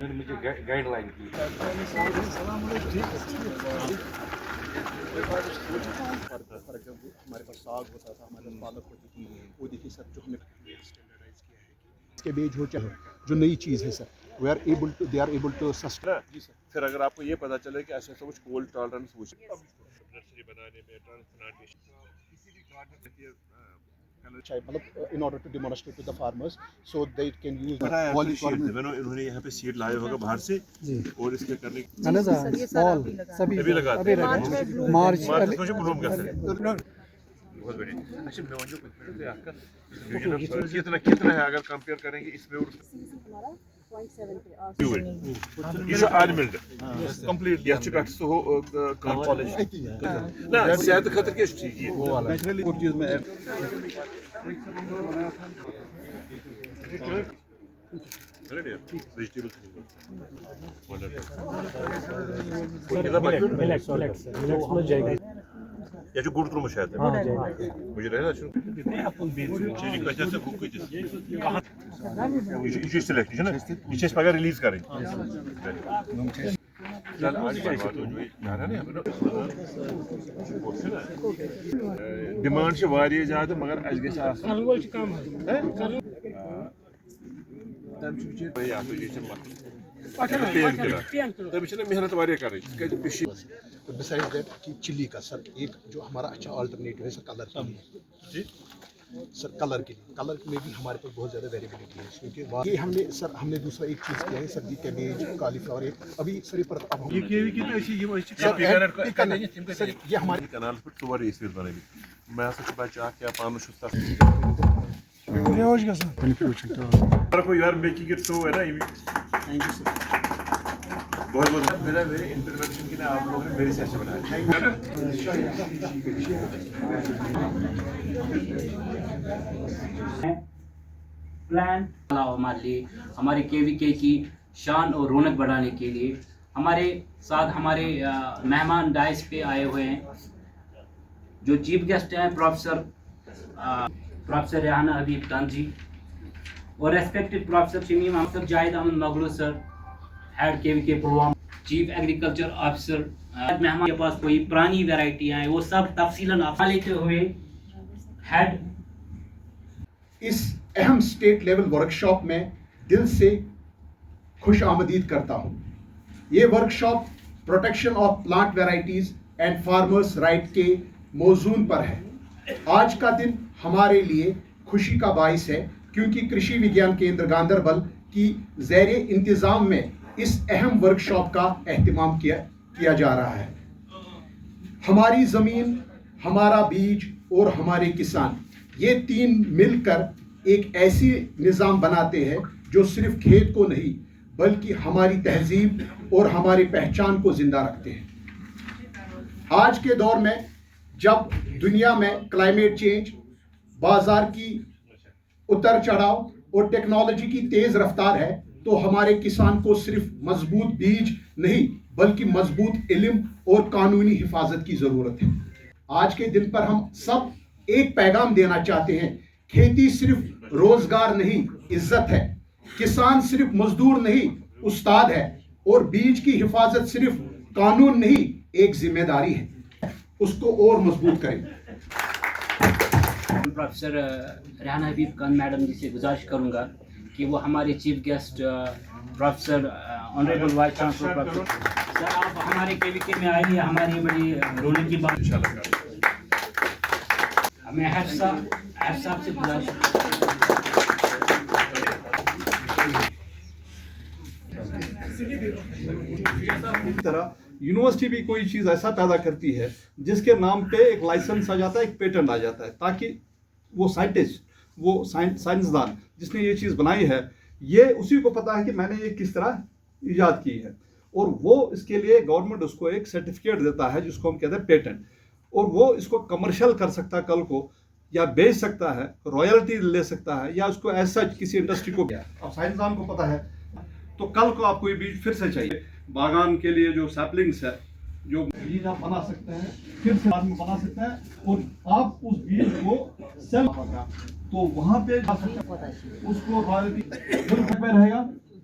मुझे गाइडलाइन की हमारे पास साग होता था, हमारे पास पालक होती थी, वो देखिए सर जो हमने स्टैंडर्डाइज किया है कि इसके बीज हो चाहे जो नई चीज़ है sir we are able to they are able to sustain. जी सर, फिर अगर आपको ये पता चले कि ऐसा कुछ कोल्ड टॉलरेंस वो नर्सरी बनाने में ट्रांसप्लांटेशन किसी भी गार्डन मतलब in order to demonstrate to the farmers so they can use इन्होंने यहाँ पे सीड लाया होगा बाहर से और इसके करने सभी लगाते हैं मार्च ब्लूम करते हैं बहुत बढ़िया। अच्छा मैं जो कितना है अगर कंपेयर करेंगे इसमें और ये जो आर्मिल्ड कंप्लीट या चुका सो कॉलेज ना सेहत खतर के ठीक है वो वाला नेचुरली कुछ चीज में वेजिटेबल्स या जो गुड़ त्रुम शायद मुझे रहना शुरू चीनी कच्चा से कुक कुछ कहां ये सिलेक्ट है ना ये पगा रिलीज करें चल आज की बात हो जो यार है ना डिमांड से वारिया ज्यादा मगर आज के साथ करनगोल कम है तब चीज या तो ये तब इसने मेहनत वारिया करें besides that कि चिली का सर एक जो हमारा अच्छा अल्टरनेटिव है सर कलर के लिए जी सर कलर के लिए कलर में भी हमारे पास बहुत ज़्यादा वेरिएबिलिटी है क्योंकि ये हमने दूसरा एक चीज़ किया है सब्जी कैबेज कालीफ्लावर एक अभी सर पर अब हम ये हमारे कनाल पर तोर इस बने मैं बच्चा क्या पान यार मेकिंग इट सो है ना थैंक यू सर बहुत बहुत मेरे इंटरवेंशन के लिए आप लोगों ने मेरी सेशन बनाया प्लान हमारे लिए हमारे केवीके की शान और रौनक बढ़ाने के लिए हमारे साथ हमारे मेहमान डाइस पे आए हुए हैं जो चीफ गेस्ट हैं प्रोफेसर रेहाना हबीब खान जी और respected professor Shamim Ahmed Zahid Ahmed Maglu sir head KVK programme chief agriculture officer मेहमान के पास कोई पुरानी वैरायटियाँ हैं वो सब तफसीलन आप लेते हुए हेड इस अहम स्टेट लेवल वर्कशॉप में दिल से खुश आमदीद करता हूँ। ये workshop protection of plant varieties and farmers right के मौजून पर है। आज का दिन हमारे लिए खुशी का बाइस है क्योंकि कृषि विज्ञान केंद्र गांधरबल की ज़ेरे इंतज़ाम में इस अहम वर्कशॉप का एहतमाम किया जा रहा है। हमारी ज़मीन, हमारा बीज और हमारे किसान ये तीन मिलकर एक ऐसी निज़ाम बनाते हैं जो सिर्फ खेत को नहीं बल्कि हमारी तहजीब और हमारी पहचान को ज़िंदा रखते हैं। आज के दौर में जब दुनिया में क्लाइमेट चेंज, बाजार की उतर चढ़ाव और टेक्नोलॉजी की तेज़ रफ्तार है तो हमारे किसान को सिर्फ मजबूत बीज नहीं बल्कि मजबूत इल्म और कानूनी हिफाजत की ज़रूरत है। आज के दिन पर हम सब एक पैगाम देना चाहते हैं, खेती सिर्फ रोजगार नहीं इज्जत है, किसान सिर्फ मजदूर नहीं उस्ताद है और बीज की हिफाजत सिर्फ कानून नहीं एक जिम्मेदारी है। उसको और मजबूत करें। प्रोफेसर रेहाना हबीब खान मैडम जी से गुजारिश करूंगा कि वो हमारे chief guest professor honourable vice chancellor professor sir आप हमारे केवीके में आए हैं, हमारी बड़ी रोने की बात हमें हेड साहब से गुजारिश तरह यूनिवर्सिटी भी कोई चीज़ ऐसा पैदा करती है जिसके नाम पे एक लाइसेंस आ जाता है, एक पेटेंट आ जाता है, ताकि वो साइंटिस्ट, वो साइंसदान जिसने ये चीज़ बनाई है ये उसी को पता है कि मैंने ये किस तरह ईजाद की है और वो इसके लिए गवर्नमेंट उसको एक सर्टिफिकेट देता है जिसको हम कहते हैं पेटेंट और वो इसको कमर्शियल कर सकता है कल को या बेच सकता है, रॉयल्टी ले सकता है या उसको ऐसा किसी इंडस्ट्री को अब साइंसदान को पता है तो कल को आपको ये बीज फिर से चाहिए। बागान के लिए जो सैपलिंग्स है जो बीज आप बना सकते हैं फिर से आदमी बना सकते हैं और आप उस बीज को सेल तो वहाँ पे उसको रॉयल्टी ₹1 रहेगा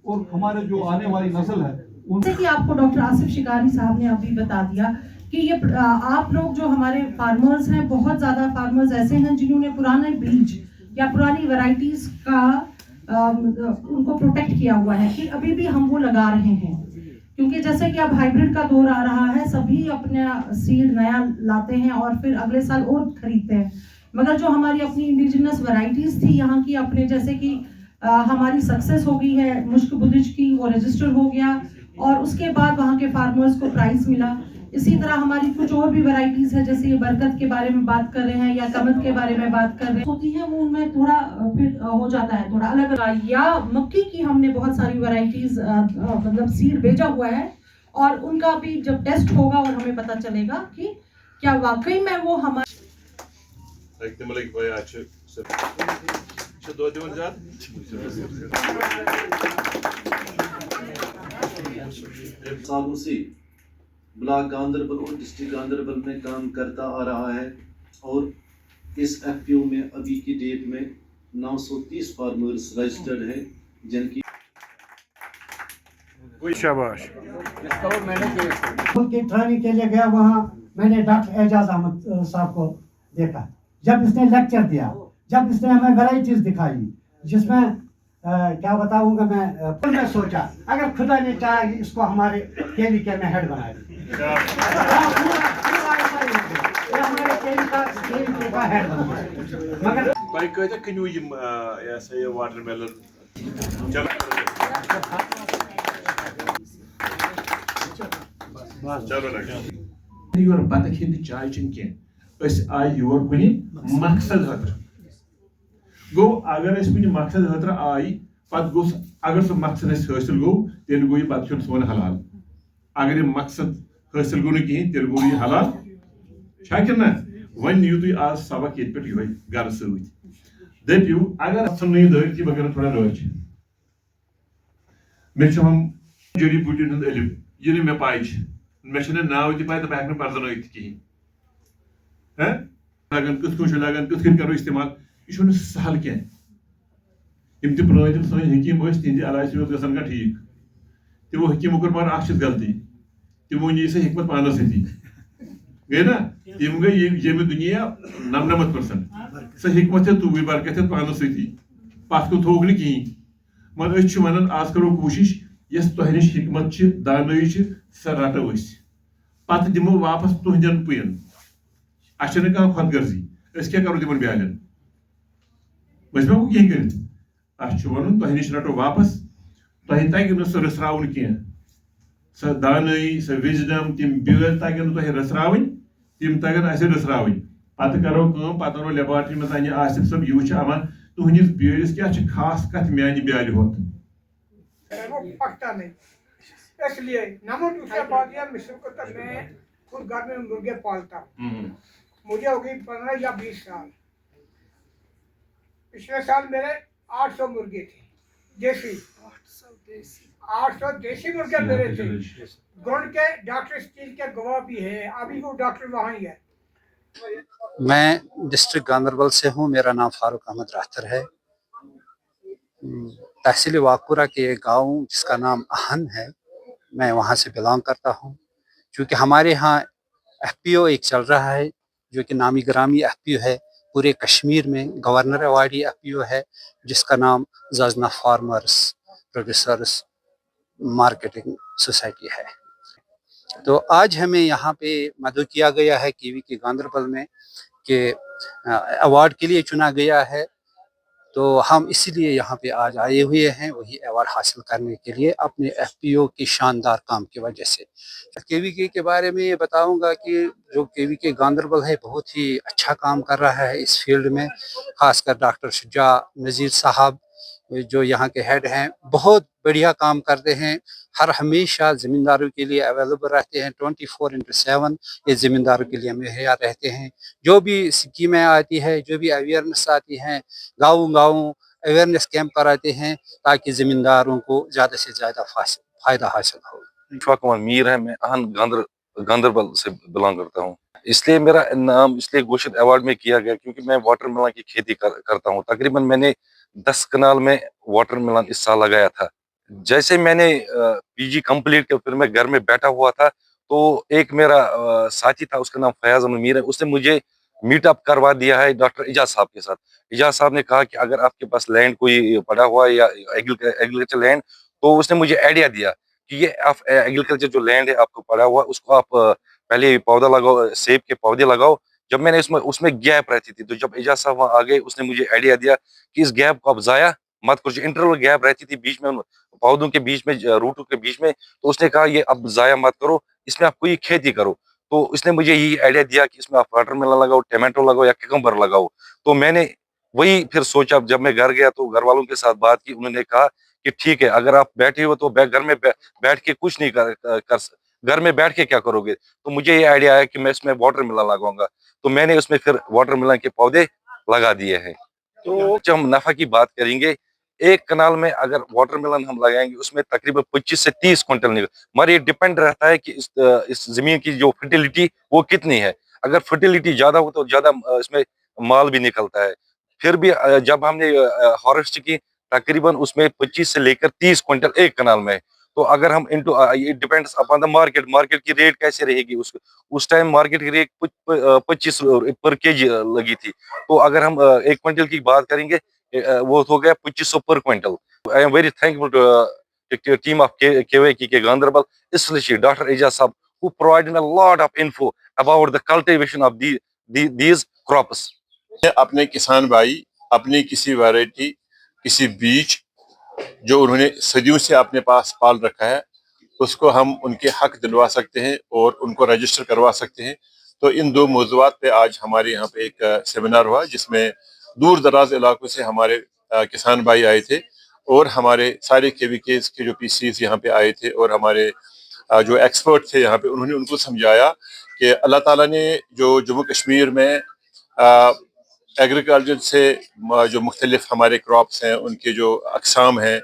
اور ہمارے جو آنے والی نسل ہے ان جیسے کہ آپ کو ڈاکٹر آصف شکاری صاحب نے ابھی بتا دیا کہ یہ آپ لوگ جو ہمارے فارمرز ہیں، بہت زیادہ فارمرز ایسے ہیں جنہوں نے پرانے بیج یا پرانی ورائٹیز کا ان کو پروٹیکٹ کیا ہوا ہے کہ ابھی بھی ہم وہ لگا رہے ہیں، کیونکہ جیسے کہ اب ہائیبرڈ کا دور آ رہا ہے، سبھی اپنا سیڈ نیا لاتے ہیں اور پھر اگلے سال اور خریدتے ہیں، مگر جو ہماری اپنی انڈیجنس ورائٹیز تھی یہاں کی اپنے، جیسے کہ ہماری سکسیس ہو گئی ہے مشک بدج کی، وہ رجسٹر ہو گیا اور اس کے بعد وہاں کے فارمرز کو پرائز ملا. اسی طرح ہماری کچھ اور بھی ورائٹیز ہے، جیسے یہ برکت کے بارے میں بات کر رہے ہیں یا کمت کے بارے میں بات کر رہے ہوتی ہیں، وہ ان میں تھوڑا پھر ہو جاتا ہے تھوڑا الگ. یا مکئی کی ہم نے بہت ساری ورائٹیز مطلب سیڈ بھیجا ہوا ہے اور ان کا بھی جب ٹیسٹ ہوگا اور ہمیں پتہ چلے گا کہ کیا واقعی میں وہ ہمارے سالوں سے بلاک گاندربل اور ڈسٹرکٹ گاندربل میں کام کرتا آ رہا ہے اور اس ایف پی او میں ابھی کی ڈیٹ میں 930 فارمرز رجسٹرڈ ہیں جن کی شاباش. ملک کی ٹریننگ کے لیے گیا، وہاں میں نے ڈاکٹر اعجاز احمد صاحب کو دیکھا جب اس نے لیکچر دیا، جب اس نے ہمیں ورائٹیز دکھائی، جس میں کیا بتاؤں گا میں سوچا اگر خدا نے چاہا اس کو ہمارے کیلی کے میں ہیڈ بنا دیا، مگر تۄہہِ کۭتیاہ کٕنِو یِم یہِ ہسا یہِ واٹر میلن؟ چلو یور بتہٕ کھیٚنہِ چاے چیٚنہِ کینٛہہ، أسۍ آیہِ یور کُنہِ مقصد خٲطرٕ. گوٚو اگر أسۍ کُنہِ مقصد خٲطرٕ آیہِ پتہٕ گوٚژھ اگر سُہ مقصد اَسہِ حٲصِل گوٚو تیٚلہِ گوٚو یہِ بتہٕ کھیوٚن سون حلال. اگر یہِ مقصد حٲصِل گوٚو نہٕ کِہیٖنۍ تیٚلہِ گوٚو یہِ حلال چھا کِنہٕ نہ؟ وۄنۍ نِیِو تُہۍ آز سبق ییٚتہِ پٮ۪ٹھ یِہوٚے گرٕ سۭتۍ، دٔپِو اگر ژھٕننہٕ یہِ دٲرتھی بہٕ کرٕ تھوڑا رٲچھ. مےٚ چھِ ہُم جڑی بوٗٹین ہُنٛد علم یہِ نہٕ مےٚ پاے چھِ، مےٚ چھِنہٕ ناو تہِ پاے تہٕ بہٕ ہٮ۪کہٕ نہٕ پرزنٲوِتھ تہِ کِہیٖنۍ. لگان کِتھ کٔنۍ چھُ لگان، کِتھ کٔنۍ کرو استعمال، یہِ چھُنہٕ سہل کینٛہہ. یِم تہِ پرٛٲنۍ تِم سٲنۍ حکیٖم ٲسۍ تِہنٛدِ علاج چھِ گژھان کانٛہہ ٹھیٖک. تِمو حکیٖمو کوٚر مگر اکھ چیٖز غلطی، تِمو نی سۄ حکمت پانس سۭتی، گٔے نا؟ تِم گٔے ییٚمہِ دُنیا 99%، سۄ حکمت ہٮ۪تھ توٗرۍ برکت ہٮ۪تھ پانس سۭتی، پتھ کُن تھوٚوُکھ نہٕ کِہیٖنۍ. مگر أسۍ چھِ ونان آز کرو کوٗشش یۄس تۄہہِ نِش حکمت چھِ، دانٲیی چھِ، سۄ رٹو أسۍ، پتہٕ دِمو واپس تُہنٛدٮ۪ن پُیَن. اَسہِ چھنہٕ کانٛہہ خۄد غرضی، أسۍ کیٛاہ کرو تِمن بیالٮ۪ن؟ أسۍ ما ہٮ۪کو کینٛہہ کٔرِتھ. اَسہِ چھُ وَنُن تۄہہِ نِش رٹو واپس، تۄہہِ تگہِ نہٕ سُہ رٔژھراوُن کینٛہہ، سۄ دانٲیی، سۄ وِزڈم، تِم بیٲلۍ تگن نہٕ تۄہہِ رٔژھراوٕنۍ، تِم تگن اَسہِ رٔژھراوٕنۍ. پتہٕ کرو کٲم، پتہٕ انو لیبارٹری منٛز انہِ آصف صٲب، یہِ وٕچھِ اما تُہنٛدِس بیٲلِس کیٛاہ چھِ خاص کتھ میانہِ بیالہِ ہوت. وہ پکتا نہیں، اس لیے نمو دوسرا بات یہ مصر کو تک میں خود گھر میں مرغے پالتا ہوں. مجھے ہو گئی 15 یا 20 سال. پچھلے سال میرے 800 مرغے تھے دیسی، 800 دیسی مرغے میرے تھے. گونڈ کے ڈاکٹر اسٹیل کے گواہ بھی ہے، ابھی وہ ڈاکٹر وہاں ہی ہے. میں ڈسٹرکٹ گاندربل سے ہوں، میرا نام فاروق احمد راہتر ہے. تحصیل واکورہ کے ایک گاؤں جس کا نام اہن ہے، میں وہاں سے بلانگ کرتا ہوں. چونکہ ہمارے ہاں ایف پی او ایک چل رہا ہے جو کہ نامی گرامی ایف پی او ہے پورے کشمیر میں، گورنر ایوارڈی ایف پی او ہے، جس کا نام زازنا فارمرز پروڈیوسرز مارکیٹنگ سوسائٹی ہے. تو آج ہمیں یہاں پہ مدعو کیا گیا ہے کیوی کے گاندربل میں کہ ایوارڈ کے لیے چنا گیا ہے. تو ہم اسی لیے یہاں پہ آج آئے ہوئے ہیں وہی ایوارڈ حاصل کرنے کے لیے اپنے ایف پی او کی شاندار کام کی وجہ سے. کے وی کے بارے میں یہ بتاؤں گا کہ جو کے وی کے گاندربل ہے بہت ہی اچھا کام کر رہا ہے اس فیلڈ میں. خاص کر ڈاکٹر شجاع نذیر صاحب جو یہاں کے ہیڈ ہیں بہت بڑھیا کام کرتے ہیں. ہر ہمیشہ زمینداروں کے لیے اویلیبل رہتے ہیں، 24/7 یہ زمینداروں کے لیے مہیا رہتے ہیں. جو بھی اسکیمیں آتی ہے، جو بھی اویئرنیس آتی ہیں، گاؤں گاؤں اویئرنیس کیمپ کراتے ہیں تاکہ زمینداروں کو زیادہ سے زیادہ فائدہ حاصل ہو. اشفاق کمار میر ہے، میں اہن گاندربل سے بلانگ کرتا ہوں. اس لیے میرا نام اس لیے گھوشت ایوارڈ میں کیا گیا کیونکہ میں واٹر ملن کی کھیتی کرتا ہوں. تقریباً میں نے 10 کنال میں واٹر ملن اس سال لگایا تھا. जैसे मैंने पीजी कंप्लीट किया, फिर मैं घर में बैठा हुआ था, तो एक मेरा साथी था, उसका नाम फयाज मीर है, उसने मुझे मीटअप करवा दिया है डॉक्टर इजाज साहब के साथ। इजाज साहब ने कहा कि अगर आपके पास लैंड कोई पड़ा हुआ है या एग्रीकल्चर लैंड, तो उसने मुझे आइडिया दिया कि ये आप एग्रीकल्चर जो लैंड है आपको पड़ा हुआ, उसको आप पहले पौधा लगाओ, सेब के पौधे लगाओ। जब मैंने उसमें गैप रहती थी, तो जब इजाज साहब वहाँ आ गए, उसने मुझे आइडिया दिया कि इस गैप को आप जाया मत करो। इंटरवल गैप रहती थी बीच में, पौधों के बीच में, रूटों के बीच में, तो उसने कहा ये अब जाया मत करो, इसमें आप कोई खेती करो। तो इसने मुझे यही आइडिया दिया कि इसमें आप वाटरमेलन लगाओ, टमाटो लगाओ या किकम्बर लगाओ। तो मैंने वही फिर सोचा, जब मैं घर गया तो घर वालों के साथ बात की, उन्होंने कहा कि ठीक है, अगर आप बैठे हो तो घर में बैठ के कुछ नहीं घर में बैठ के क्या करोगे। तो मुझे ये आइडिया आया कि मैं इसमें वाटरमेलन लगाऊंगा, तो मैंने उसमें फिर वाटरमेलन के पौधे लगा दिए हैं। तो जब हम नफा की बात करेंगे, एक कनाल में अगर वाटरमेलन हम लगाएंगे, उसमें तकरीबन 25 से 30 क्विंटल निकल। मगर ये डिपेंड रहता है कि इस जमीन की जो फर्टिलिटी वो कितनी है। अगर फर्टिलिटी ज्यादा हो तो ज्यादा इसमें माल भी निकलता है। फिर भी जब हमने हार्वेस्ट की, तकरीबन उसमें 25 से लेकर 30 क्विंटल एक कनाल में। तो अगर हम into it depends upon the market की रेट कैसे रहेगी। उस टाइम मार्केट की रेट 25 पर केजी लगी थी। तो अगर हम एक क्विंटल की बात करेंगे, वो हो गया 2500 पर quintal. I am very thankful to team of KVK के Ganderbal, especially Dr. Ijaz Sahab, who provided a lot of info about the cultivation of these crops. अपने किसान भाई अपनी किसी वैरायटी, किसी बीज जो उन्होंने सदियों से अपने पास पाल रखा है, उसको हम उनके हक दिलवा सकते हैं और उनको रजिस्टर करवा सकते हैं। तो इन दो मौज़ूआत पे आज हमारे यहाँ पे एक सेमिनार हुआ, जिसमें दूर दराज इलाकों से हमारे किसान भाई आए थे और हमारे सारे KVK के जो PCs यहाँ पे आए थे और हमारे जो एक्सपर्ट थे यहाँ पे, उन्होंने उनको समझाया कि अल्लाह ताला ने जो जम्मू कश्मीर में एग्रीकल्चर से जो मुख्तलिफ हमारे क्रॉप्स हैं, उनके जो अक़साम हैं,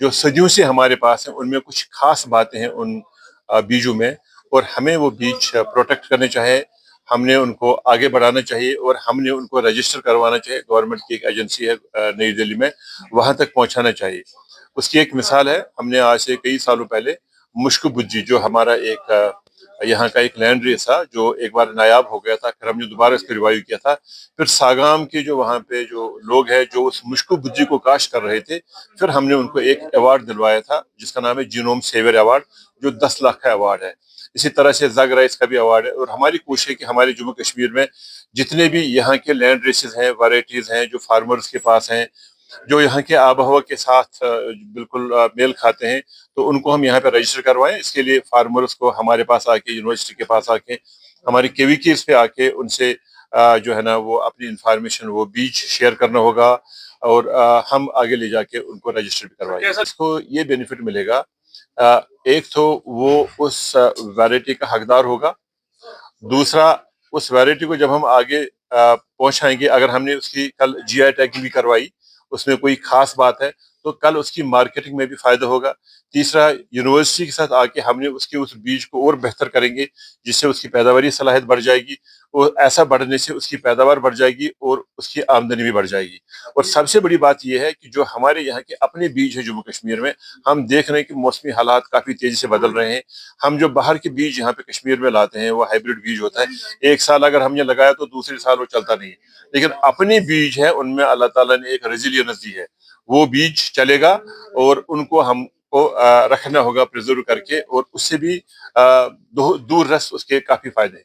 जो सदियों से हमारे पास हैं, उनमें कुछ खास बातें हैं उन बीजों में, और हमें वो बीज प्रोटेक्ट करने चाहिए, हमने उनको आगे बढ़ाना चाहिए और हमने उनको रजिस्टर करवाना चाहिए। गवर्नमेंट की एक एजेंसी है नई दिल्ली में, वहाँ तक पहुँचाना चाहिए। उसकी एक मिसाल है, हमने आज से कई सालों पहले मुश्क बुज्जी, जो हमारा एक यहाँ का एक लैंड रेस था, जो एक बार नायाब हो गया था, फिर हमने दोबारा इसको रिवाइव किया था। फिर सागाम के जो वहाँ पे जो लोग हैं जो उस मुश्क बुज्जी को काश्त कर रहे थे, फिर हमने उनको एक अवार्ड दिलवाया था जिसका नाम है जीनोम सेवियर अवार्ड, जो 10 लाख का अवार्ड है। इसी तरह से जग राइस का भी अवार्ड है। और हमारी कोशिश है कि हमारे जम्मू कश्मीर में जितने भी यहाँ के लैंड रेसेस हैं, वैरायटीज हैं, जो फार्मर्स के पास हैं, जो यहाँ के आब हवा के साथ बिल्कुल मेल खाते हैं, तो उनको हम यहाँ पे रजिस्टर करवाएं। इसके लिए फार्मर्स को हमारे पास आके, यूनिवर्सिटी के पास आके, हमारी KVKs पे आके उनसे जो है ना वो अपनी इंफॉर्मेशन, वो बीज शेयर करना होगा और हम आगे ले जाके उनको रजिस्टर भी करवाएंगे। इसको ये बेनिफिट मिलेगा, एक तो वो उस वैरायटी का हकदार होगा, दूसरा उस वैरायटी को जब हम आगे पहुंचाएंगे, अगर हमने उसकी कल GI टैगिंग भी करवाई, उसमें कोई खास बात है, तो कल उसकी मार्केटिंग में भी फायदा होगा। तीसरा, यूनिवर्सिटी के साथ आके हमने उसके उस बीज को और बेहतर करेंगे, जिससे उसकी पैदावारी सलाहियत बढ़ जाएगी, और ऐसा बढ़ने से उसकी पैदावार बढ़ जाएगी और उसकी आमदनी भी बढ़ जाएगी। और सबसे बड़ी बात यह है कि जो हमारे यहाँ के अपने बीज है जम्मू कश्मीर में, हम देख रहे हैं कि मौसमी हालात काफ़ी तेज़ी से बदल रहे हैं। हम जो बाहर के बीज यहाँ पे कश्मीर में लाते हैं, वो हाइब्रिड बीज होता है, एक साल अगर हमने लगाया तो दूसरे साल वो चलता नहीं है। लेकिन अपने बीज है, उनमें अल्लाह ताला ने एक रेजिलियंस दी है, वो बीज चलेगा और उनको हमको रखना होगा प्रिजर्व करके, और उससे भी दूर रस उसके काफ़ी फायदे हैं।